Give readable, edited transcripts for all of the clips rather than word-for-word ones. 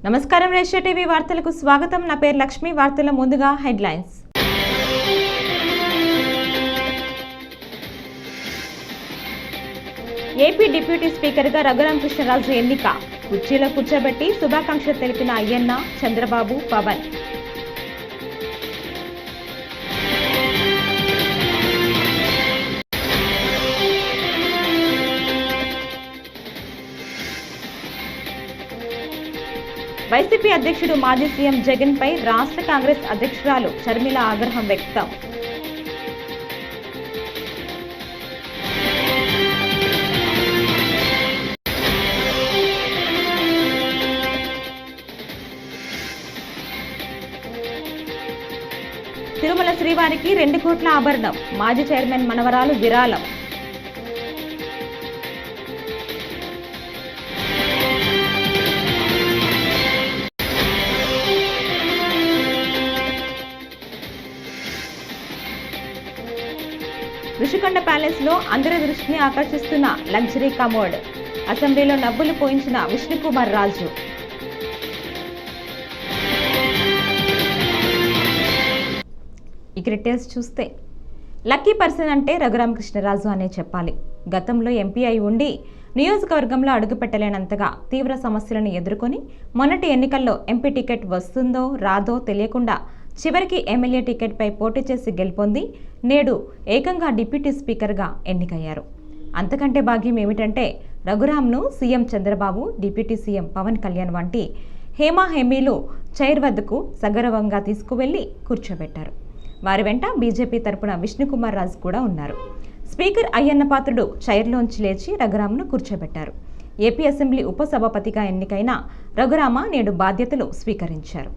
నమస్కారం ratio TV వార్తలకు స్వాగతం. నా పేరు లక్ష్మి. వార్తల ముందుగా హెడ్లైన్స్. ఏపీ డిప్యూటీ స్పీకర్గా రఘురామకృష్ణరాజు ఎన్నిక. కుర్చీలో కూర్చోబెట్టి శుభాకాంక్షలు తెలిపిన అయ్యన్న, చంద్రబాబు, పవన్. వైసీపీ అధ్యక్షుడు మాజీ సీఎం జగన్ పై రాష్ట్ర కాంగ్రెస్ అధ్యక్షురాలు షర్మిల ఆగ్రహం వ్యక్తం. తిరుమల శ్రీవారికి 2 కోట్ల ఆభరణం. మాజీ చైర్మన్ మనవరాలు విరాళం. ఋషికొండ ప్యాలెస్ లో అందరి దృష్టిని ఆకర్షిస్తున్న లగ్జరీ కమోడ్. అసెంబ్లీలో నవ్వులు పోయించిన విష్ణుకుమార్ రాజు. ఇక డీటెయిల్స్ చూస్తే, లక్కీ పర్సన్ అంటే రఘురామకృష్ణరాజు అనే చెప్పాలి. గతంలో ఎంపీ అయి ఉండి నియోజకవర్గంలో అడుగుపెట్టలేనంతగా తీవ్ర సమస్యలను ఎదుర్కొని మొన్నటి ఎన్నికల్లో ఎంపీ టికెట్ వస్తుందో రాదో తెలియకుండా చివరికి ఎమ్మెల్యే టికెట్పై పోటీ చేసి గెలుపొంది నేడు ఏకంగా డిప్యూటీ స్పీకర్గా ఎన్నికయ్యారు. అంతకంటే భాగ్యం ఏమిటంటే రఘురామ్ను CM Chandrababu, deputy CM Pawan Kalyan వంటి హేమాహేమీలు చైర్ వద్దకు సగౌరవంగా తీసుకువెళ్లి కూర్చోబెట్టారు. వారి వెంట బీజేపీ తరపున విష్ణుకుమార్ రాజు కూడా ఉన్నారు. స్పీకర్ అయ్యన్న పాత్రుడు చైర్లోంచి లేచి రఘురామ్ను కూర్చోబెట్టారు. ఏపీ అసెంబ్లీ ఉపసభాపతిగా ఎన్నికైన రఘురామ నేడు బాధ్యతలు స్వీకరించారు.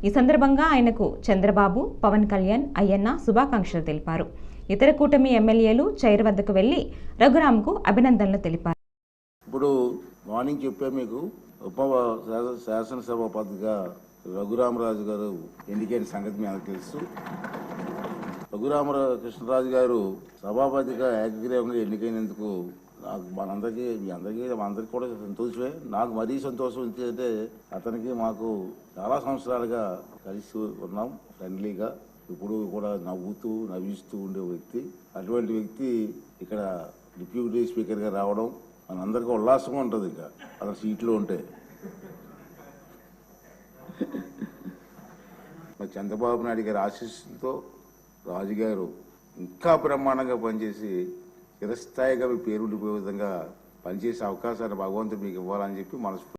ఈ సందర్భంగా ఆయనకు చంద్రబాబు, పవన్ కళ్యాణ్, అయ్యన్న శుభాకాంక్షలు తెలిపారు. ఇతర కూటమి ఎమ్మెల్యేలు చైర్ వద్దకు వెళ్లి రఘురామ్కు అభినందనలు తెలిపారు. ఇప్పుడు మార్నింగ్ చెప్పే మీకు ఉప శాసనసభాపతిగా రఘురామరాజు గారు ఎన్నికైన సంగతి మీ అందరికీ తెలుసు. రఘురామకృష్ణరాజు గారు సభాపతిగా ఏకగ్రీవంగా ఎన్నికైనందుకు నాకు మనందరికీ మీ అందరికీ కూడా సంతోషమే. నాకు మరీ సంతోషం ఏంటంటే అతనికి మాకు చాలా సంవత్సరాలుగా కలిసి ఉన్నాం ఫ్రెండ్లీగా. ఇప్పుడు కూడా నవ్విస్తూ ఉండే వ్యక్తి. అటువంటి వ్యక్తి ఇక్కడ డిప్యూటీ స్పీకర్గా రావడం మనందరికీ ఉల్లాసంగా ఉంటుంది. ఇంకా అతను సీట్లో ఉంటే చంద్రబాబు నాయుడు గారి ఆశీస్సులతో రాజుగారు ఇంకా బ్రహ్మాండంగా పనిచేసి చిరస్థాయిగా మీ పేరు ఉండిపోయే విధంగా పనిచేసే అవకాశాన్ని భగవంతుడు మీకు ఇవ్వాలని చెప్పి మనసు.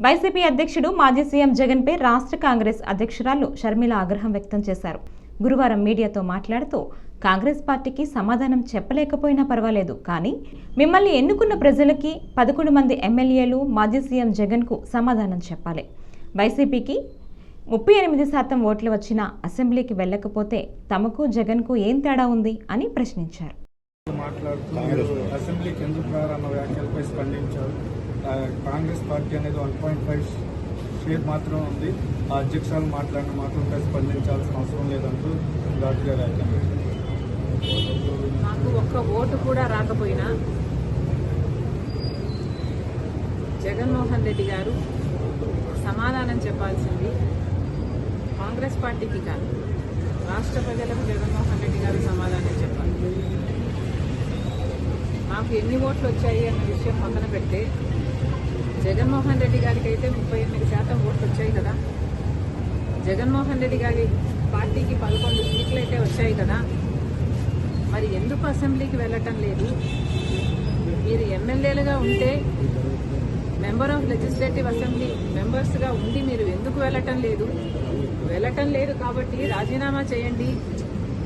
వైసీపీ అధ్యక్షుడు మాజీ సీఎం జగన్ పై రాష్ట్ర కాంగ్రెస్ అధ్యక్షురాలు షర్మిల ఆగ్రహం వ్యక్తం చేశారు. గురువారం మీడియాతో మాట్లాడుతూ, కాంగ్రెస్ పార్టీకి సమాధానం చెప్పలేకపోయినా పర్వాలేదు, కానీ మిమ్మల్ని ఎన్నుకున్న ప్రజలకి 11 మంది ఎమ్మెల్యేలు మాజీ సీఎం జగన్కు సమాధానం చెప్పాలి. వైసీపీకి 38% ఓట్లు వచ్చినా అసెంబ్లీకి వెళ్ళకపోతే తమకు జగన్కు ఏం తేడా ఉంది అని ప్రశ్నించారు. కాంగ్రెస్ పార్టీ అనేది 1.5 షేర్ మాత్రం ఉంది. ఆ అధ్యక్షులు మాట్లాడిన మాత్రంపై స్పందించాల్సిన అవసరం లేదంటూ ఘాటుగా వ్యాఖ్యానం. నాకు ఒక్క ఓటు కూడా రాకపోయినా జగన్మోహన్ రెడ్డి గారు సమాధానం చెప్పాల్సింది కాంగ్రెస్ పార్టీకి కాదు, రాష్ట్ర ప్రజలకు జగన్మోహన్ రెడ్డి గారు సమాధానం చెప్పాలి. మాకు ఎన్ని ఓట్లు వచ్చాయి అన్న విషయం పక్కన పెడితే జగన్మోహన్ రెడ్డి గారికి అయితే 38% ఓట్లు వచ్చాయి కదా. జగన్మోహన్ రెడ్డి గారి పార్టీకి 11 సీట్లు అయితే వచ్చాయి కదా. మరి ఎందుకు అసెంబ్లీకి వెళ్ళటం లేదు? మీరు ఎమ్మెల్యేలుగా ఉంటే మెంబర్ ఆఫ్ లెజిస్లేటివ్ అసెంబ్లీ మెంబర్స్గా ఉండి మీరు ఎందుకు వెళ్ళటం లేదు కాబట్టి రాజీనామా చేయండి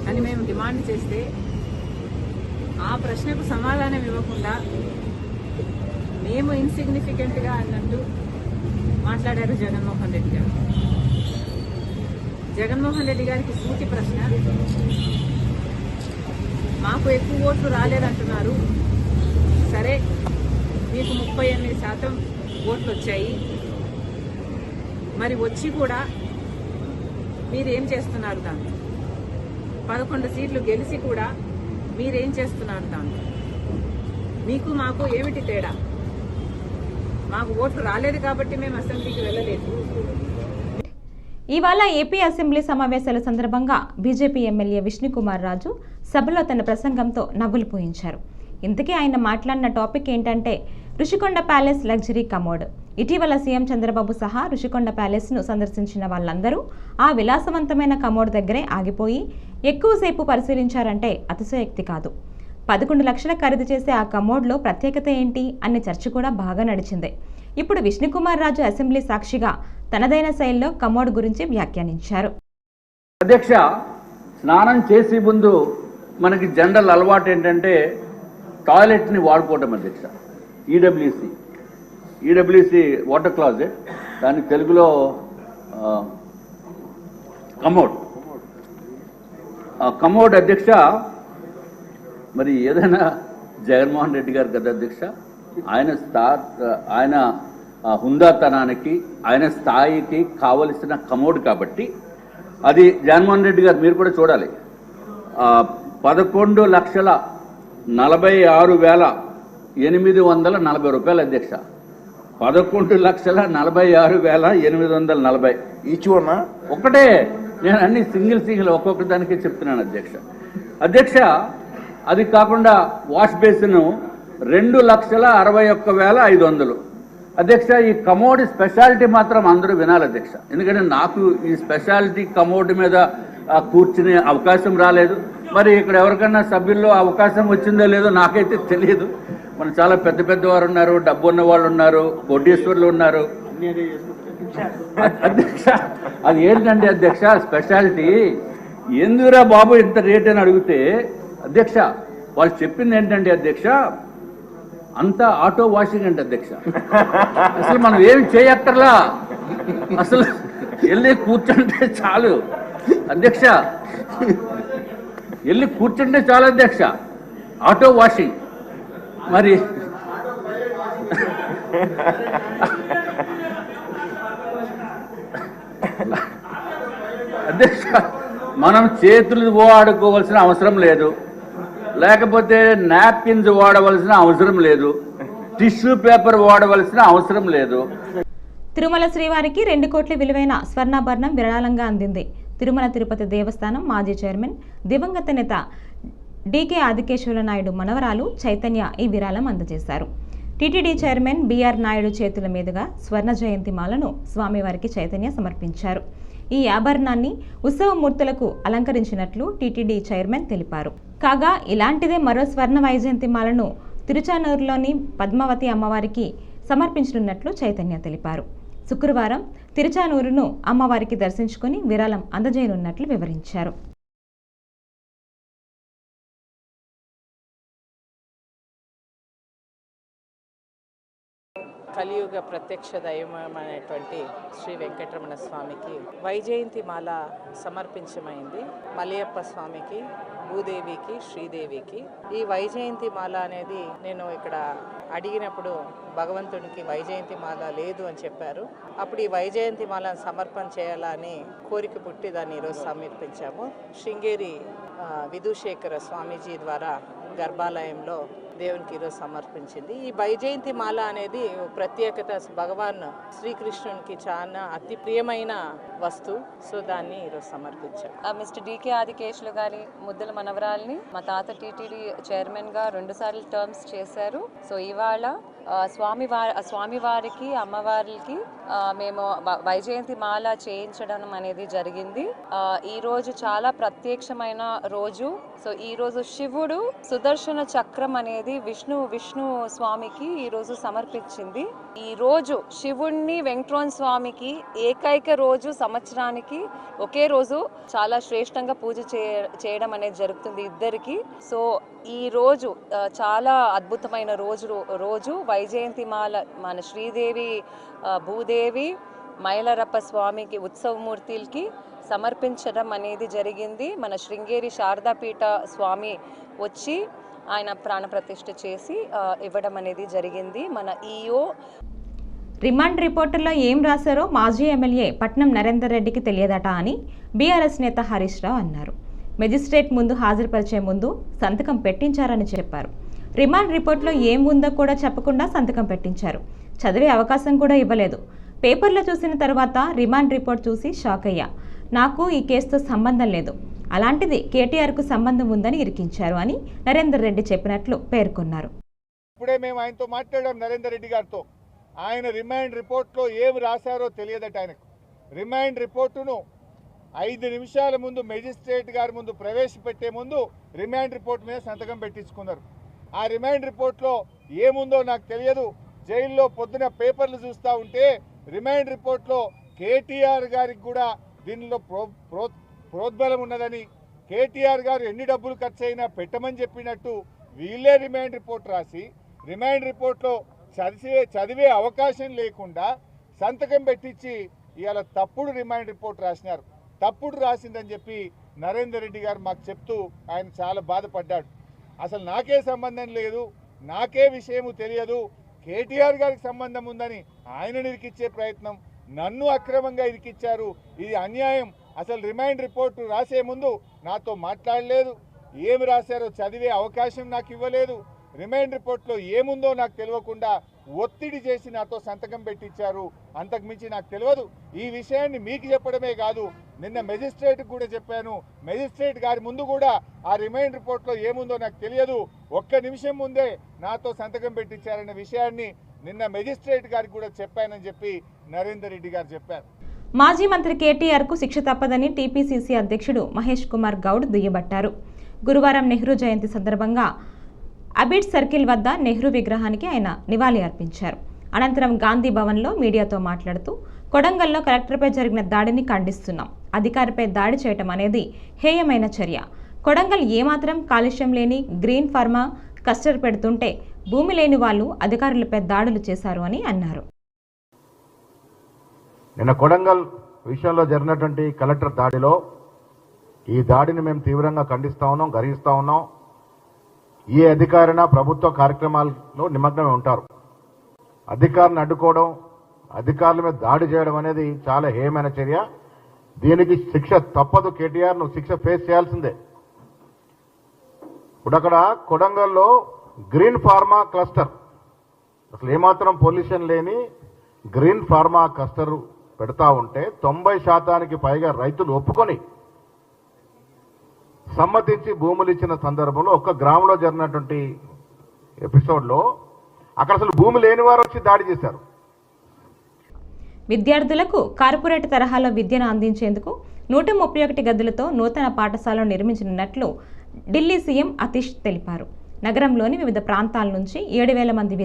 అని మేము డిమాండ్ చేస్తే ఆ ప్రశ్నకు సమాధానం ఇవ్వకుండా మేము ఇన్సిగ్నిఫికెంట్గా అన్నట్టు మాట్లాడారు జగన్మోహన్ రెడ్డి గారు. జగన్మోహన్ రెడ్డి గారికి సూటి ప్రశ్న, మాకు ఎక్కువ ఓట్లు రాలేదంటున్నారు, సరే మీకు 38% ఓట్లు వచ్చాయి, మరి వచ్చి కూడా మీరేం చేస్తున్నారు దాంతో? 11 సీట్లు గెలిచి కూడా మీరేం చేస్తున్నారు దాంతో? మీకు మాకు ఏమిటి తేడా? మాకు ఓట్లు రాలేదు కాబట్టి మేము అసెంబ్లీకి వెళ్ళలేదు. ఇవాళ ఏపీ అసెంబ్లీ సమావేశాల సందర్భంగా బీజేపీ ఎమ్మెల్యే విష్ణుకుమార్ రాజు సభలో తన ప్రసంగంతో నవ్వులు పూయించారు. ఇంతకీ ఆయన మాట్లాడిన టాపిక్ ఏంటంటే రుషికొండ ప్యాలెస్ లగ్జరీ కమోడ్. ఇటీవల సీఎం చంద్రబాబు సహా రుషికొండ ప్యాలెస్ను సందర్శించిన వాళ్ళందరూ ఆ విలాసవంతమైన కమోడ్ దగ్గరే ఆగిపోయి ఎక్కువసేపు పరిశీలించారంటే అతిశయోక్తి కాదు. 11 లక్షల ఖరీదు చేసే ఆ కమోడ్లో ప్రత్యేకత ఏంటి అనే చర్చ కూడా బాగా నడిచింది. ఇప్పుడు విష్ణుకుమార్ రాజు అసెంబ్లీ సాక్షిగా తనదైన శైలిలో కమోడ్ గురించి వ్యాఖ్యానించారు. అధ్యక్ష, స్నానం చేసే ముందు మనకి జనరల్ అలవాటు ఏంటంటే టాయిలెట్ని వాడుకోవటం అధ్యక్ష. ఈడబ్ల్యూసి వాటర్ క్లాజెట్, దాని తెలుగులో కమోడ్. కమోడ్ అధ్యక్ష, మరి ఏదైనా జగన్మోహన్ రెడ్డి గారు కదా అధ్యక్ష, ఆయన హుందాతనానికి ఆయన స్థాయికి కావలసిన కమోడ్ కాబట్టి అది జగన్మోహన్ రెడ్డి గారు మీరు కూడా చూడాలి. 11,46,840 రూపాయలు అధ్యక్ష. 11,46,840 ఈచ్ వన్నా ఒకటే. నేను అన్ని సింగిల్ ఒక్కొక్క దానికి చెప్తున్నాను అధ్యక్ష. అధ్యక్ష, అది కాకుండా వాష్ బేసిన్ 2,61,500. అధ్యక్ష, ఈ కమోడ్ స్పెషాలిటీ మాత్రం అందరూ వినాలి అధ్యక్ష. ఎందుకంటే నాకు ఈ స్పెషాలిటీ కమోడ్ మీద కూర్చునే అవకాశం రాలేదు. మరి ఇక్కడ ఎవరికన్నా సభ్యుల్లో అవకాశం వచ్చిందో లేదో నాకైతే తెలియదు. మన చాలా పెద్ద వారు ఉన్నారు, డబ్బు ఉన్న వాళ్ళు ఉన్నారు, కోటీశ్వర్లు ఉన్నారు. అధ్యక్ష, అది ఏంటంటే అధ్యక్ష స్పెషాలిటీ ఎందుకురా బాబు ఇంత రేట్ అని అడిగితే అధ్యక్ష వాళ్ళు చెప్పింది ఏంటంటే అధ్యక్ష అంతా ఆటో వాషింగ్ అంటే అధ్యక్ష. అసలు మనం ఏమి చేయక్కర్లా, అసలు వెళ్ళి కూర్చుంటే చాలు అధ్యక్ష. వెళ్ళి కూర్చుంటే చాలు అధ్యక్ష, ఆటో వాషింగ్. మరి అధ్యక్ష మనం చేతులు వాడుకోవాల్సిన అవసరం లేదు, లేకపోతే నాప్కిన్స్ వాడవలసిన అవసరం లేదు, టిష్యూ పేపర్ వాడవలసిన అవసరం లేదు. తిరుమల శ్రీవారికి 2 కోట్ల విలువైన స్వర్ణాభరణం విరాళంగా అందింది. తిరుమల తిరుపతి దేవస్థానం మాజీ చైర్మన్ దివంగత నేత డీకే ఆదికేశ్వర నాయుడు మనవరాలు చైతన్య ఈ విరాళం అందజేశారు. టీటీడీ చైర్మన్ బీఆర్ నాయుడు చేతుల మీదుగా స్వర్ణ జయంతిమాలను స్వామివారికి చైతన్య సమర్పించారు. ఈ ఆభరణాన్ని ఉత్సవమూర్తులకు అలంకరించినట్లు టీటీడీ చైర్మన్ తెలిపారు. కాగా ఇలాంటిదే మరో స్వర్ణ వైజయంతిమాలను తిరుచానూరులోని పద్మావతి అమ్మవారికి సమర్పించనున్నట్లు చైతన్య తెలిపారు. శుక్రవారం తిరుచానూరును అమ్మవారికి దర్శించుకుని విరాళం అందజేయనున్నట్లు వివరించారు. కలియుగ ప్రత్యక్ష దైవమైనటువంటి శ్రీ వెంకటరమణ స్వామికి వైజయంతి మాల సమర్పించమైంది. మలయప్ప స్వామికి, భూదేవికి, శ్రీదేవికి. ఈ వైజయంతి మాల అనేది నేను ఇక్కడ అడిగినప్పుడు భగవంతునికి వైజయంతి మాల లేదు అని చెప్పారు. అప్పుడు ఈ వైజయంతి మాలను సమర్పణ చేయాలని కోరిక పుట్టి దాన్ని ఈరోజు సమర్పించాము. శృంగేరి విధుశేఖర స్వామీజీ ద్వారా గర్భాలయంలో దేవునికి ఈరోజు సమర్పించింది. ఈ వైజయంతి మాల అనేది ప్రత్యేకత, భగవాన్ శ్రీకృష్ణునికి చాలా అతి ప్రియమైన వస్తువు. సో దాన్ని ఈరోజు సమర్పించారు. మిస్టర్ డీకే ఆదికేశ్వర గారి ముద్దుల మనవరాల్ని మా తాత టీటీడీ చైర్మన్ గా 2 సార్లు టర్మ్స్ చేశారు. సో ఇవాళ స్వామివారికి అమ్మవారికి మేము వైజయంతి మాల చేయించడం అనేది జరిగింది. ఈ రోజు చాలా ప్రత్యక్షమైన రోజు. సో ఈ రోజు శివుడు సుదర్శన చక్రం అనేది విష్ణు స్వామికి ఈ రోజు సమర్పించింది. ఈ రోజు శివుణ్ణి వెంకటరమణ స్వామికి ఏకైక రోజు సంవత్సరానికి ఒకే రోజు చాలా శ్రేష్టంగా పూజ చేయడం అనేది జరుగుతుంది ఇద్దరికి. సో ఈ రోజు చాలా అద్భుతమైన రోజు వైజయంతి మాల మన శ్రీదేవి భూదేవి మైలరప్ప స్వామికి ఉత్సవమూర్తికి సమర్పించడం అనేది జరిగింది. మన శృంగేరి శారదాపీఠ స్వామి వచ్చి ఆయన ప్రాణప్రతిష్ఠ చేసి ఇవ్వడం అనేది జరిగింది. మన ఈఓ రిమాండ్ రిపోర్టులో ఏం రాశారో మాజీ ఎమ్మెల్యే పట్నం నరేందర్ రెడ్డికి తెలియదట అని బీఆర్ఎస్ నేత హరీష్ రావు అన్నారు. మెజిస్ట్రేట్ ముందు హాజరుపరిచే ముందు సంతకం పెట్టించారని చెప్పారు. రిమాండ్ రిపోర్ట్లో ఏం ఉందో కూడా చెప్పకుండా సంతకం పెట్టించారు. చదివే అవకాశం కూడా ఇవ్వలేదు. పేపర్లో చూసిన తర్వాత రిమాండ్ రిపోర్ట్ చూసి షాక్ అయ్యా. నాకు ఈ కేసుతో సంబంధం లేదు, అలాంటిది కేటీఆర్కు సంబంధం ఉందని ఇరికించారు అని నరేందర్ రెడ్డి చెప్పినట్లు పేర్కొన్నారు. ఇప్పుడే మేము ఆయనతో మాట్లాడాం, నరేందర్ రెడ్డి గారితో. ఆయన రిమాండ్ రిపోర్ట్లో ఏమి రాశారో తెలియదట ఆయనకు. రిమాండ్ రిపోర్టును 5 నిమిషాల ముందు మెజిస్ట్రేట్ గారి ముందు ప్రవేశపెట్టే ముందు రిమాండ్ రిపోర్ట్ మీద సంతకం పెట్టించుకున్నారు. ఆ రిమాండ్ రిపోర్ట్లో ఏముందో నాకు తెలియదు. జైల్లో పొద్దున పేపర్లు చూస్తూ ఉంటే రిమాండ్ రిపోర్ట్లో కేటీఆర్ గారికి కూడా దీనిలో ప్రోద్బలం ఉన్నదని, కేటీఆర్ గారు ఎన్ని డబ్బులు ఖర్చు అయినా పెట్టమని చెప్పినట్టు వీళ్ళే రిమాండ్ రిపోర్ట్ రాసి రిమాండ్ రిపోర్ట్లో చదివే అవకాశం లేకుండా సంతకం పెట్టించి ఇవాళ తప్పుడు రిమాండ్ రిపోర్ట్ రాసినారు. తప్పుడు రాసిందని చెప్పి నరేందర్ రెడ్డి గారు మాకు చెప్తూ ఆయన చాలా బాధపడ్డాడు. అసలు నాకే సంబంధం లేదు, నాకే విషయము తెలియదు, కేటీఆర్ గారికి సంబంధం ఉందని ఆయన ఇరికిచ్చే ప్రయత్నం, నన్ను అక్రమంగా ఇరికిచ్చారు, ఇది అన్యాయం. అసలు రిమాండ్ రిపోర్టు రాసే ముందు నాతో మాట్లాడలేదు, ఏమి రాశారో చదివే అవకాశం నాకు ఇవ్వలేదు, రిమాండ్ రిపోర్ట్లో ఏముందో నాకు తెలియకుండా ఒత్తిడి చేసి నాతో సంతకం పెట్టించారు. అంతకుమించి నాకు తెలియదు. ఈ విషయాన్ని మీకు చెప్పడమే కాదు, నిన్న మెజిస్ట్రేట్కి కూడా చెప్పాను. మెజిస్ట్రేట్ గారి ముందు కూడా ఆ రిమాండ్ రిపోర్ట్లో ఏముందో నాకు తెలియదు, ఒక్క నిమిషం ముందే నాతో సంతకం పెట్టించారనే విషయాన్ని నిన్న మెజిస్ట్రేట్ గారికి కూడా చెప్పానని చెప్పి నరేందర్ రెడ్డి గారు చెప్పారు. మాజీ మంత్రి కేటీఆర్కు శిక్ష తప్పదని టీపీసీసీ అధ్యక్షుడు మహేష్ కుమార్ గౌడ్ దుయ్యబట్టారు. గురువారం నెహ్రూ జయంతి సందర్భంగా అబిడ్ సర్కిల్ వద్ద నెహ్రూ విగ్రహానికి ఆయన నివాళి అర్పించారు. అనంతరం గాంధీ భవన్లో మీడియాతో మాట్లాడుతూ కొడంగల్లో కలెక్టర్పై జరిగిన దాడిని ఖండిస్తున్నాం. అధికారిపై దాడి చేయటం అనేది హేయమైన చర్య. కొడంగల్ ఏమాత్రం కాలుష్యం లేని గ్రీన్ ఫార్మా కస్టర్ పెడుతుంటే భూమి లేని వాళ్ళు అధికారులపై దాడులు చేశారు అని అన్నారు. నిన్న కొడంగల్ విషయంలో జరిగినటువంటి కలెక్టర్ దాడిలో ఈ దాడిని మేము తీవ్రంగా ఖండిస్తా ఉన్నాం, గర్హిస్తా ఉన్నాం. ఏ అధికారైనా ప్రభుత్వ కార్యక్రమాల్లో నిమగ్నమై ఉంటారు. అధికారులను అడ్డుకోవడం, అధికారుల మీద దాడి చేయడం అనేది చాలా హేయమైన చర్య. దీనికి శిక్ష తప్పదు. కేటీఆర్ నువ్వు శిక్ష ఫేస్ చేయాల్సిందే. ఇప్పుడు అక్కడ కొడంగల్లో గ్రీన్ ఫార్మా క్లస్టర్, అసలు ఏమాత్రం పొల్యూషన్ లేని గ్రీన్ ఫార్మా క్లస్టర్ పెడతా ఉంటే 90% పైగా రైతులు ఒప్పుకొని సమ్మతించి భూములు ఇచ్చిన సందర్భంలో ఒక్క గ్రామంలో జరిగినటువంటి ఎపిసోడ్లో అక్కడ అసలు భూమి లేని వారు వచ్చి దాడి చేశారు. విద్యార్థులకు కార్పొరేట్ తరహాలో విద్యను అందించేందుకు 131 గదులతో నూతన పాఠశాలను నిర్మించనున్నట్లు ఢిల్లీ సీఎం అతీష్ తెలిపారు. నగరంలోని వివిధ ప్రాంతాల నుంచి 7,000 మంది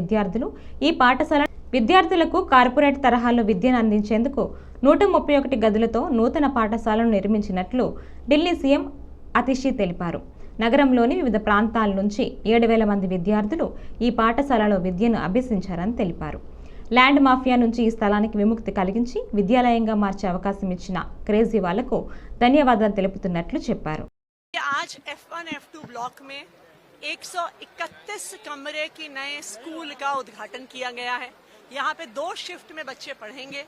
విద్యార్థులకు కార్పొరేట్ తరహాలో విద్యను అందించేందుకు 131 గదులతో నూతన పాఠశాలను నిర్మించినట్లు ఢిల్లీ సీఎం అతీష్ తెలిపారు. నగరంలోని వివిధ ప్రాంతాల నుంచి 7,000 మంది విద్యార్థులు ఈ పాఠశాలలో విద్యను అభ్యసించారని తెలిపారు. ల్యాండ్ మాఫియా నుంచి ఈ స్థలానికి విముక్తి కలిగించి విద్యాలయంగా మార్చే అవకాశం ఇచ్చిన క్రేజీ వాళ్లకు ధన్యవాదాలు తెలుపుతున్నట్లు చెప్పారు. आज F1 F2 ब्लॉक में 131 कमरे की नए स्कूल का उद्घाटन किया गया है. यहाँ पे 2 शिफ्ट में बच्चे पढ़ेंगे.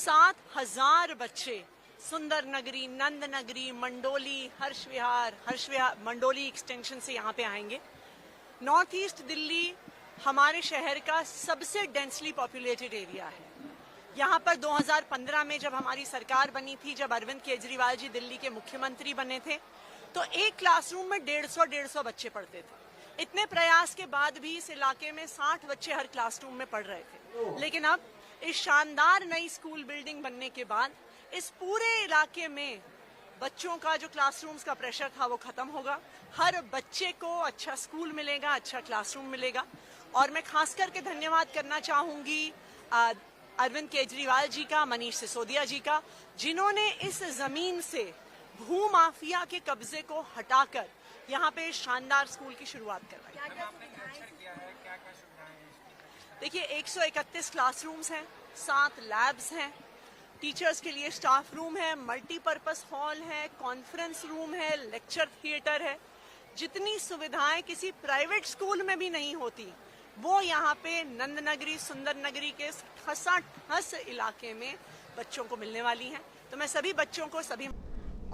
7,000 बच्चे सुंदर नगरी, नंद नगरी, मंडोली, हर्ष विहार मंडोली एक्सटेंशन से यहाँ पे आएंगे. नॉर्थ ईस्ट दिल्ली हमारे शहर का सबसे डेंसली पॉपुलेटेड एरिया है. यहाँ पर 2015 में जब हमारी सरकार बनी थी, जब अरविंद केजरीवाल जी दिल्ली के मुख्यमंत्री बने थे, तो एक क्लासरूम में 150 बच्चे पढ़ते थे. इतने प्रयास के बाद भी इस इलाके में 60 बच्चे हर क्लासरूम में पढ़ रहे थे, लेकिन अब इस शानदार नई स्कूल बिल्डिंग बनने के बाद इस पूरे इलाके में बच्चों का जो क्लासरूम्स का प्रेशर था वो खत्म होगा। हर बच्चे को अच्छा स्कूल मिलेगा, अच्छा क्लासरूम मिलेगा। और मैं खास करके धन्यवाद करना चाहूंगी अरविंद केजरीवाल जी का, मनीष सिसोदिया जी का, जिन्होंने इस जमीन से भू माफिया के कब्जे को हटाकर यहाँ पे शानदार स्कूल की शुरुआत करवाई। देखिए 131 क्लासरूम्स हैं, 7 लैब्स हैं, टीचर्स के लिए स्टाफ रूम है, मल्टीपर्पस हॉल है, कॉन्फ्रेंस रूम है, लेक्चर थिएटर है। जितनी सुविधाएं किसी प्राइवेट स्कूल में भी नहीं होती वो यहाँ पे नंदनगरी, सुंदर नगरी के ठस इलाके में बच्चों को मिलने वाली हैं। तो मैं सभी बच्चों को सभी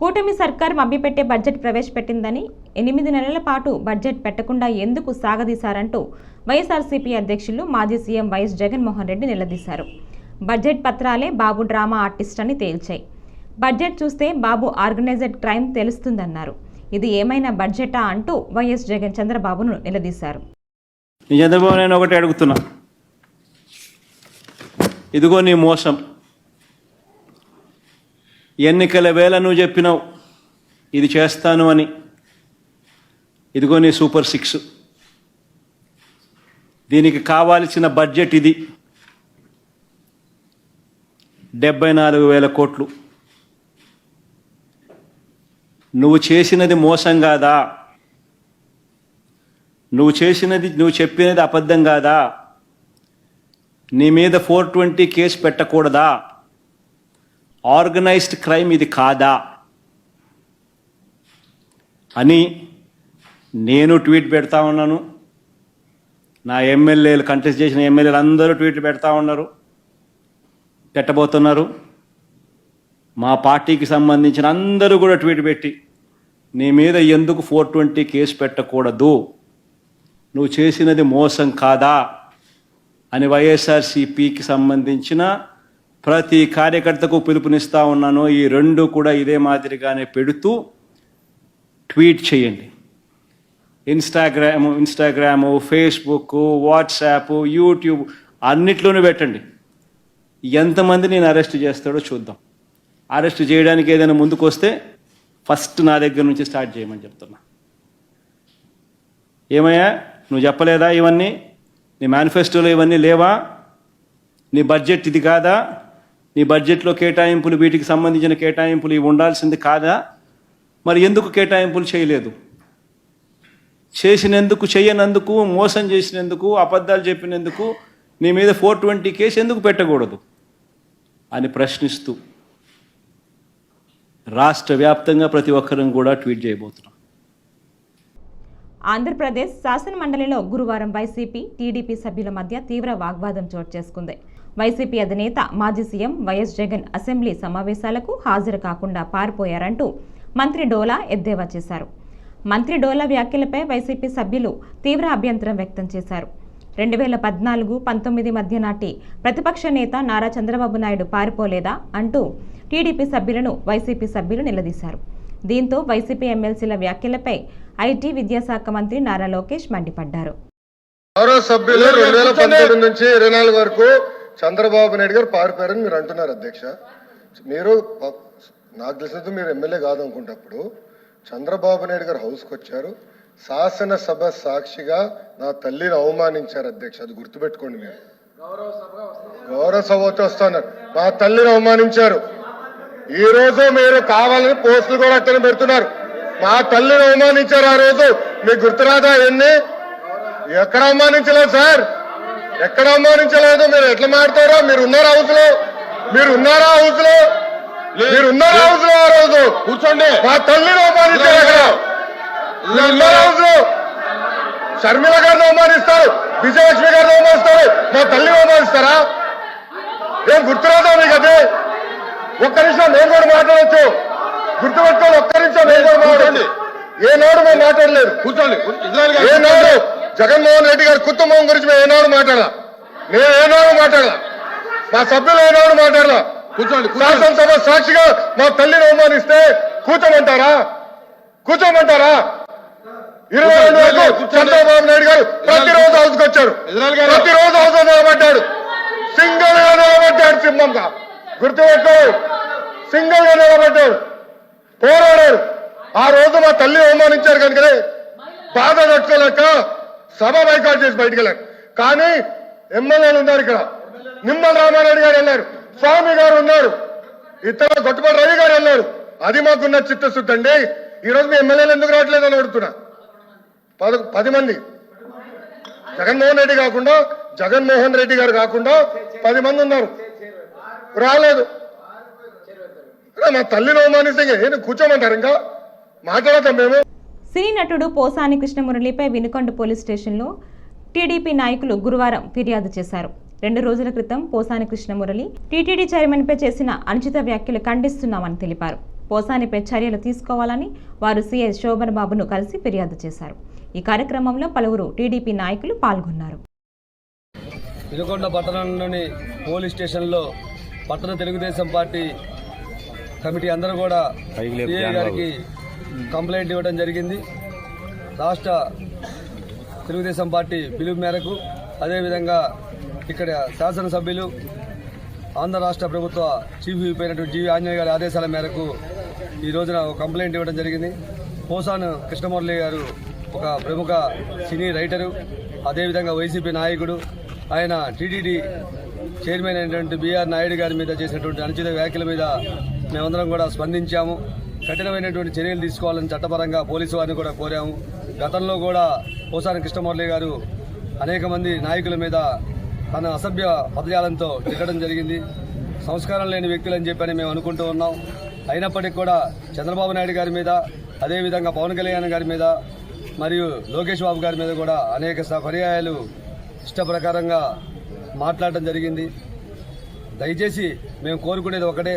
కూటమి సర్కార్ మభ్యపెట్టే బడ్జెట్ ప్రవేశపెట్టిందని 8 నెలల పాటు బడ్జెట్ పెట్టకుండా ఎందుకు సాగదీశారంటూ వైఎస్ఆర్సీపీ అధ్యక్షులు మాజీ సీఎం వైఎస్ జగన్మోహన్ రెడ్డి నిలదీశారు. బడ్జెట్ పత్రాలే బాబు డ్రామా ఆర్టిస్ట్ అని తేల్చాయి. బడ్జెట్ చూస్తే బాబు ఆర్గనైజ్డ్ క్రైమ్ తెలుస్తుందన్నారు. ఇది ఏమైనా బడ్జెటా అంటూ వైఎస్ జగన్ చంద్రబాబును నిలదీశారు. చంద్రబాబు నేను ఒకటి అడుగుతున్నా, ఇదిగో నీ మోసం, ఎన్నికల వేళ నువ్వు చెప్పినావు ఇది చేస్తాను అని, ఇదిగో నీ సూపర్ 6, దీనికి కావాల్సిన బడ్జెట్ ఇది 74,000 కోట్లు. నువ్వు చేసినది మోసం కాదా? నువ్వు చెప్పినది అబద్ధం కాదా? నీ మీద 420 కేసు పెట్టకూడదా? ఆర్గనైజ్డ్ క్రైమ్ ఇది కాదా అని నేను ట్వీట్ పెడతా ఉన్నాను. నా ఎమ్మెల్యేలు, కంటెస్ట్ చేసిన ఎమ్మెల్యేలు అందరూ ట్వీట్లు పెడతా ఉన్నారు, పెట్టబోతున్నారు. మా పార్టీకి సంబంధించిన అందరూ కూడా ట్వీట్ పెట్టి నీ మీద ఎందుకు 420 కేసు పెట్టకూడదు, నువ్వు చేసినది మోసం కాదా అని వైఎస్ఆర్సీపీకి సంబంధించిన ప్రతి కార్యకర్తకు పిలుపునిస్తా ఉన్నాను. ఈ రెండు కూడా ఇదే మాదిరిగానే పెడుతూ ట్వీట్ చేయండి. ఇన్స్టాగ్రాము, ఫేస్బుక్, వాట్సాప్, యూట్యూబ్ అన్నిట్లోనూ పెట్టండి. ఎంతమంది నేను అరెస్ట్ చేస్తాడో చూద్దాం. అరెస్ట్ చేయడానికి ఏదైనా ముందుకు వస్తే ఫస్ట్ నా దగ్గర నుంచి స్టార్ట్ చేయమని చెప్తున్నా. ఏమయ్యా నువ్వు చెప్పలేదా ఇవన్నీ? నీ మేనిఫెస్టోలో ఇవన్నీ లేవా? నీ బడ్జెట్ ఇది కాదా? నీ బడ్జెట్లో కేటాయింపులు, వీటికి సంబంధించిన కేటాయింపులు ఇవి ఉండాల్సింది కాదా? మరి ఎందుకు కేటాయింపులు చేయలేదు? చేసినందుకు, చేయనందుకు, మోసం చేసినందుకు, అబద్ధాలు చెప్పినందుకు నీ మీద 420 కేసు ఎందుకు పెట్టకూడదు అని ప్రశ్నిస్తూ రాష్ట్ర వ్యాప్తంగా ప్రతి ఒక్కరం కూడా ట్వీట్ చేయబోతున్నాం. ఆంధ్రప్రదేశ్ శాసనమండలిలో గురువారం వైసీపీ, టీడీపీ సభ్యుల మధ్య తీవ్ర వాగ్వాదం చోటు చేసుకుంది. వైసీపీ అధినేత మాజీ సీఎం వైఎస్ జగన్ అసెంబ్లీ సమావేశాలకు హాజరు కాకుండా పారిపోయారంటూ మంత్రి డోలా ఎద్దేవా చేశారు. మంత్రి డోలా వ్యాఖ్యలపై వైసీపీ సభ్యులు తీవ్ర అభ్యంతరం వ్యక్తం చేశారు. 2014-19 మధ్య నాటి ప్రతిపక్ష నేత నారా చంద్రబాబు నాయుడు పారిపోలేదా అంటూ టీడీపీ సభ్యులను వైసీపీ సభ్యులు నిలదీశారు. దీంతో వైసీపీ ఎమ్మెల్సీల వ్యాఖ్యలపై ఐటీ, విద్యాశాఖ మంత్రి నారా లోకేష్ మండిపడ్డారు. సభ్యులు 2019 నుంచి 24 వరకు చంద్రబాబు నాయుడు గారు పారిపోయారని మీరు అంటున్నారు అధ్యక్ష. మీరు నాకు తెలిసినందుకు మీరు ఎమ్మెల్యే కాదనుకుంటప్పుడు చంద్రబాబు నాయుడు గారు హౌస్కి వచ్చారు, శాసనసభ సాక్షిగా నా తల్లిని అవమానించారు అధ్యక్ష. అది గుర్తుపెట్టుకోండి. మీరు గౌరవ సభతో వస్తున్నారు, మా తల్లిని అవమానించారు. ఈ రోజు మీరు కావాలని పోస్టులు కూడా అట్టని పెడుతున్నారు. మా తల్లిని అవమానించారు. ఆ రోజు మీకు గుర్తురాదా? ఎన్ని ఎక్కడ అవమానించలేదు సార్, ఎక్కడ అవమానించలేదు. మీరు ఎట్లా మాట్లాడారో? మీరు ఉన్నారా హౌస్ లో? మీరు ఉన్నారా హౌస్ లో? మీరు ఉన్నారా హౌస్ లో? ఆ రోజు కూర్చోండి. మా తల్లిని అవమానించారు. అక్కడ ఉన్నారా హౌస్ లో? షర్మిల గారిని అవమానిస్తారు, విజయలక్ష్మి గారిని అవమానిస్తారు, మా తల్లిని అవమానిస్తారా? ఏం గుర్తురాదా మీకు? అదే ఒక్క నిమిషం నేను కూడా మాట్లాడచ్చు. గుర్తుపెట్టుకోండి, ఒక్క నిమిషం నేను కూడా మాట్లాడండి. ఏనాడు మేము మాట్లాడలేదు. కూర్చోండి. ఏనాడు జగన్మోహన్ రెడ్డి గారి కుటుంబం గురించి మేము ఏనాడు మాట్లాడాల? నేను ఏనాడు మాట్లాడాల? మా సభ్యులు ఏనాడు మాట్లాడాల? కూర్చోండి. శాసనసభ సాక్షిగా మా తల్లిని అవమానిస్తే కూర్చోమంటారా? కూర్చోమంటారా? 22 వరకు చంద్రబాబు నిలబడ్డాడు, ప్రతిరోజు అవసరం నిలబడ్డాడు, సింగిల్ గా నిలబడ్డాడు, సింహంగా గుర్తుపెట్టు, సింగిల్ గా నిలబడ్డాడు, పోరాడాడు. ఆ రోజు మా తల్లి అవమానించారు కనుకనే బాధ తట్టుకోలేక సభ బైకాట్ చేసి బయటికి వెళ్ళారు. కానీ ఎమ్మెల్యేలు ఉన్నారు, ఇక్కడ నిమ్మల రామారెడ్డి గారు వెళ్ళారు, స్వామి గారు ఉన్నారు, ఇతర గొట్టపాటి రవి గారు వెళ్ళారు. అది మాకున్న చిత్తశుద్ధి అండి. ఈ రోజు మీ ఎమ్మెల్యేలు ఎందుకు రావట్లేదని అడుగుతున్నా. 10 మంది జగన్మోహన్ రెడ్డి కాకుండా, జగన్మోహన్ రెడ్డి గారు కాకుండా 10 మంది ఉన్నారు, రాలేదు. మా తల్లిని అవమానిస్తే కూర్చోమంటారు, ఇంకా మాట్లాడతాం మేము. సినీ నటుడు పోసాని కృష్ణమురళిపై వినుకొండ పోలీస్ స్టేషన్లో టీడీపీ నాయకులు గురువారం ఫిర్యాదు చేశారు. 2 రోజుల క్రితం పోసాని కృష్ణమురళి టీటీడీ చైర్మన్పై చేసిన అనుచిత వ్యాఖ్యలు ఖండిస్తున్నామని తెలిపారు. పోసానిపై చర్యలు తీసుకోవాలని వారు సీఐ శోభన్ బాబును కలిసి ఫిర్యాదు చేశారు. ఈ కార్యక్రమంలో పలువురు టీడీపీ నాయకులు పాల్గొన్నారు. వినుకొండ పట్టణంలోని పోలీస్ స్టేషన్లో పట్టణ తెలుగుదేశం పార్టీ కమిటీ అందరూ కూడా సీఐ గారికి కంప్లైంట్ ఇవ్వడం జరిగింది. రాష్ట్ర తెలుగుదేశం పార్టీ పిలుపు మేరకు, అదేవిధంగా ఇక్కడ శాసనసభ్యులు, ఆంధ్ర రాష్ట్ర ప్రభుత్వ చీఫ్ విప్ అయినటువంటి జీవి ఆంజనేయ గారి ఆదేశాల మేరకు ఈ రోజున ఒక కంప్లైంట్ ఇవ్వడం జరిగింది. పోసాని కృష్ణమురళి గారు ఒక ప్రముఖ సినీ రైటరు, అదేవిధంగా వైసీపీ నాయకుడు. ఆయన టీటీడీ చైర్మన్ అయినటువంటి బిఆర్ నాయుడు గారి మీద చేసినటువంటి అనుచిత వ్యాఖ్యల మీద మేమందరం కూడా స్పందించాము. కఠినమైనటువంటి చర్యలు తీసుకోవాలని చట్టపరంగా పోలీసు వారిని కూడా కోరాము. గతంలో కూడా పోసాని కృష్ణమురళి గారు అనేక మంది నాయకుల మీద తన అసభ్య పదజాలంతో తిట్టడం జరిగింది. సంస్కారం లేని వ్యక్తులని చెప్పని మేము అనుకుంటూ ఉన్నాం. అయినప్పటికీ కూడా చంద్రబాబు నాయుడు గారి మీద, అదేవిధంగా పవన్ కళ్యాణ్ గారి మీద మరియు లోకేష్ బాబు గారి మీద కూడా అనేక పర్యాయాలు ఇష్ట ప్రకారంగా మాట్లాడటం జరిగింది. దయచేసి మేము కోరుకునేది ఒకటే,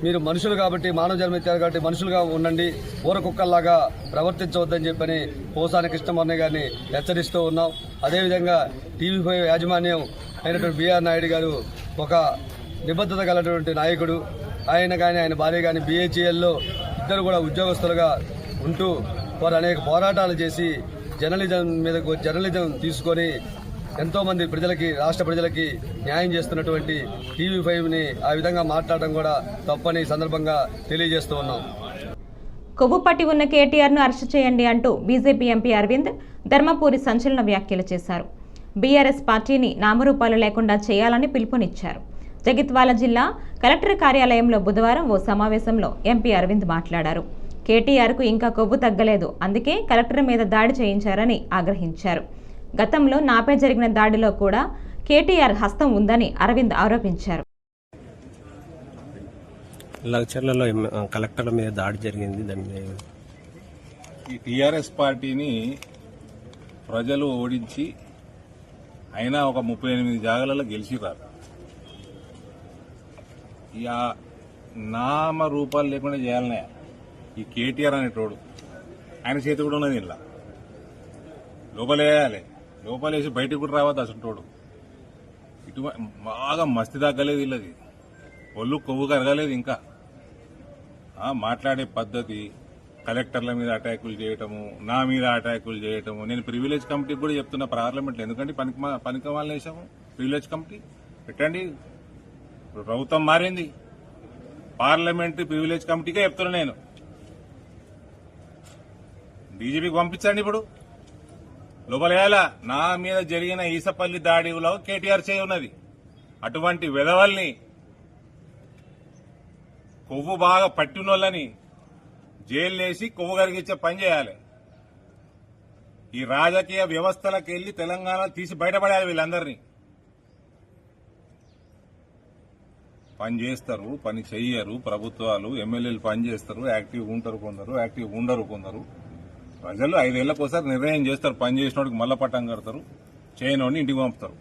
మీరు మనుషులు కాబట్టి, మానవ జన్మ ఎత్తారు కాబట్టి మనుషులుగా ఉండండి, ఊర కుక్కల్లాగా ప్రవర్తించవద్దని చెప్పని పోసాని కృష్ణమురళి గారిని హెచ్చరిస్తూ ఉన్నాం. అదేవిధంగా టీవీ5 యాజమాన్యం అయినటువంటి బిఆర్ నాయుడు గారు ఒక నిబద్ధత గలటువంటి నాయకుడు. ఆయన కానీ ఆయన భార్య కానీ BHELలో ఇద్దరు కూడా ఉద్యోగస్తులుగా ఉంటూ వారు అనేక పోరాటాలు చేసి జర్నలిజం తీసుకొని ఎంతోమంది ప్రజలకి, రాష్ట్ర ప్రజలకి న్యాయం చేస్తున్నటువంటి టీవీ5ని ఆ విధంగా మాట్లాడడం కూడా తప్పని సందర్భంగా తెలియజేస్తూ ఉన్నాం. కొవ్వు పట్టి ఉన్న కేటీఆర్ను అరెస్టు చేయండి అంటూ బీజేపీ ఎంపీ అరవింద్ ధర్మపురి సంచలన వ్యాఖ్యలు చేశారు. బీఆర్ఎస్ పార్టీని నామరూపాలు లేకుండా చేయాలని పిలుపునిచ్చారు. జగిత్యాల జిల్లా కలెక్టర్ కార్యాలయంలో బుధవారం ఓ సమావేశంలో ఎంపీ అరవింద్ మాట్లాడారు. కేటీఆర్కు ఇంకా కొవ్వు తగ్గలేదు, అందుకే కలెక్టర్ మీద దాడి చేయించారని ఆగ్రహించారు. గతంలో నాపై జరిగిన దాడిలో కూడా కేటీఆర్ హస్తం ఉందని అరవింద్ ఆరోపించారు. లగచర్లలో కలెక్టర్ల మీద దాడి జరిగింది. ఈ టీఆర్ఎస్ పార్టీని ప్రజలు ఓడించి అయినా ఒక 38 జాగాలలో గెలిచిరారు. ఇక నామ రూపాలు లేకుండా చేయాలనే ఈ కేటీఆర్ అనేటోడు, ఆయన చేతి కూడా ఉన్నది. ఇలా లోపలేయాలి, లోపలేసి బయటకు కూడా రావద్దు అసలు. ఇటు బాగా మస్తి తగ్గలేదు, ఇల్లది ఒళ్ళు కొవ్వు కరగలేదు. ఇంకా మాట్లాడే పద్ధతి, కలెక్టర్ల మీద అటాకులు చేయటము, నా మీద అటాకులు చేయటము. నేను ప్రివిలేజ్ కమిటీకి కూడా చెప్తున్నా పార్లమెంట్లో, ఎందుకంటే పనికి వాళ్ళని వేసాము. ప్రివిలేజ్ కమిటీ పెట్టండి, ప్రభుత్వం మారింది, పార్లమెంటరీ ప్రివిలేజ్ కమిటీకే చెప్తున్నా నేను. డీజీపీకి పంపించండి, ఇప్పుడు లోపలేయాలా. నా మీద జరిగిన ఈసపల్లి దాడిలో కేటీఆర్ చేయి ఉన్నది. అటువంటి వెధవల్ని, కొవ్వు బాగా పట్టినోళ్ళని జైలు వేసి కొవ్వు కరిగించే పని చేయాలి. ఈ రాజకీయ వ్యవస్థలకు వెళ్లి తెలంగాణ తీసి బయటపడాలి. వీళ్ళందరినీ పని చేస్తారు, పని చెయ్యరు ప్రభుత్వాలు. ఎమ్మెల్యేలు పని చేస్తారు, యాక్టివ్ ఉంటారు కొందరు, యాక్టివ్ ఉండరు కొందరు. ప్రజలు 5 ఏళ్లకోసారి నిర్ణయం చేస్తారు, పని చేసినోడికి మల్ల పట్టం కడతారు, చేయనోడిని ఇంటికి పంపుతారు.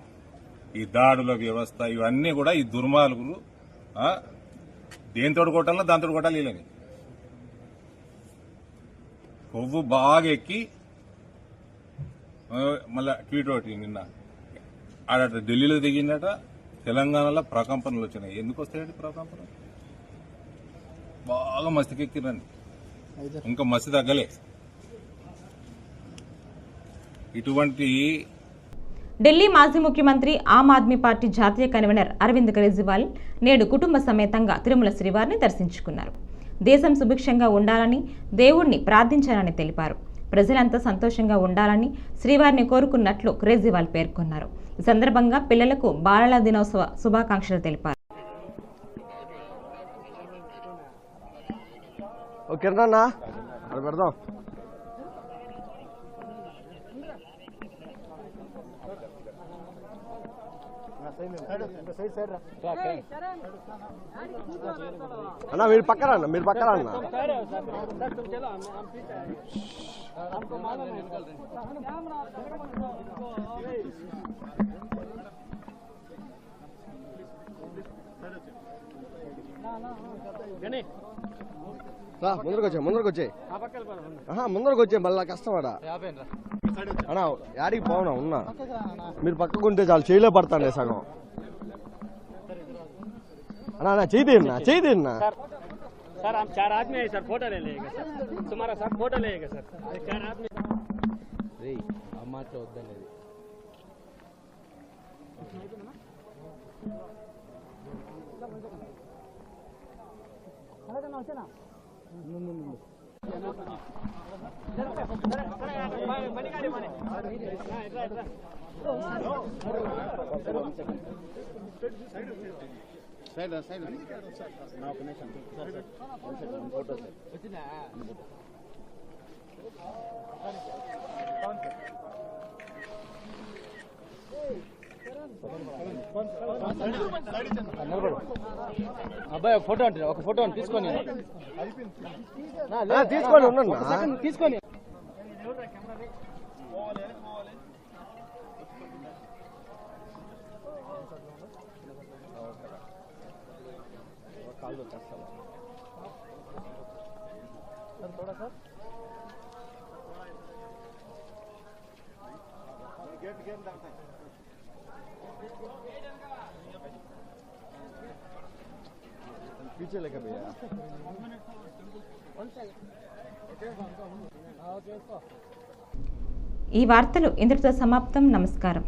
ఈ దాడుల వ్యవస్థ ఇవన్నీ కూడా ఈ దుర్మార్గులు దేంతో కొట్టాలో దాంతో కొట్టాలి. వీళ్ళని కొవ్వు బాగా ఎక్కి మళ్ళా ట్వీట్ ఒకటి నిన్న ఆడట ఢిల్లీలో దిగిందట, తెలంగాణలో ప్రకంపనలు వచ్చినాయి. ఎందుకు వస్తాయండి ప్రకంపన? బాగా మస్తికెక్కిరండి, ఇంకా మస్తి తగ్గలే. ఇటువంటి ఢిల్లీ మాజీ ముఖ్యమంత్రి ఆమ్ ఆద్మీ పార్టీ జాతీయ కన్వీనర్ అరవింద్ కేజ్రీవాల్ నేడు కుటుంబ సమేతంగా తిరుమల శ్రీవారిని దర్శించుకున్నారు. దేశం సుభిక్షంగా ఉండాలని దేవుణ్ణి ప్రార్థించారని తెలిపారు. ప్రజలంతా సంతోషంగా ఉండాలని శ్రీవారిని కోరుకున్నట్లు కేజ్రీవాల్ పేర్కొన్నారు. ఈ సందర్భంగా పిల్లలకు బాలల దినోత్సవ శుభాకాంక్షలు తెలిపారు. అన్నా మీరు పక్కన అన్న ముందరకు వచ్చే మళ్ళా కష్టపడా అన్నా యాడికి పోనా ఉన్నా మీరు పక్కకుంటే చాలు చేయిలో పడతాండే సగం అన్నా చేయి తీన్నా सर हम 4 आदमी है सर फोटो ले लेगा सर तुम्हारा साथ फोटो लेगा सर 4 आदमी रे अम्मा तो వద్దనేది అలాగనా వచ్చేనా మణిగాడి మణి ఇట్లా సైడ్ నా ఒక నిమిషం సార్ ఫోటో సార్ వచ్చినా అబ్బాయి ఒక ఫోటో తీసుకొని తీసుకొని थोड़ा सा गेट डालते हैं पीछे लेकर भैया ఈ వార్తలు ఇంతటితో సమాప్తం. నమస్కారం.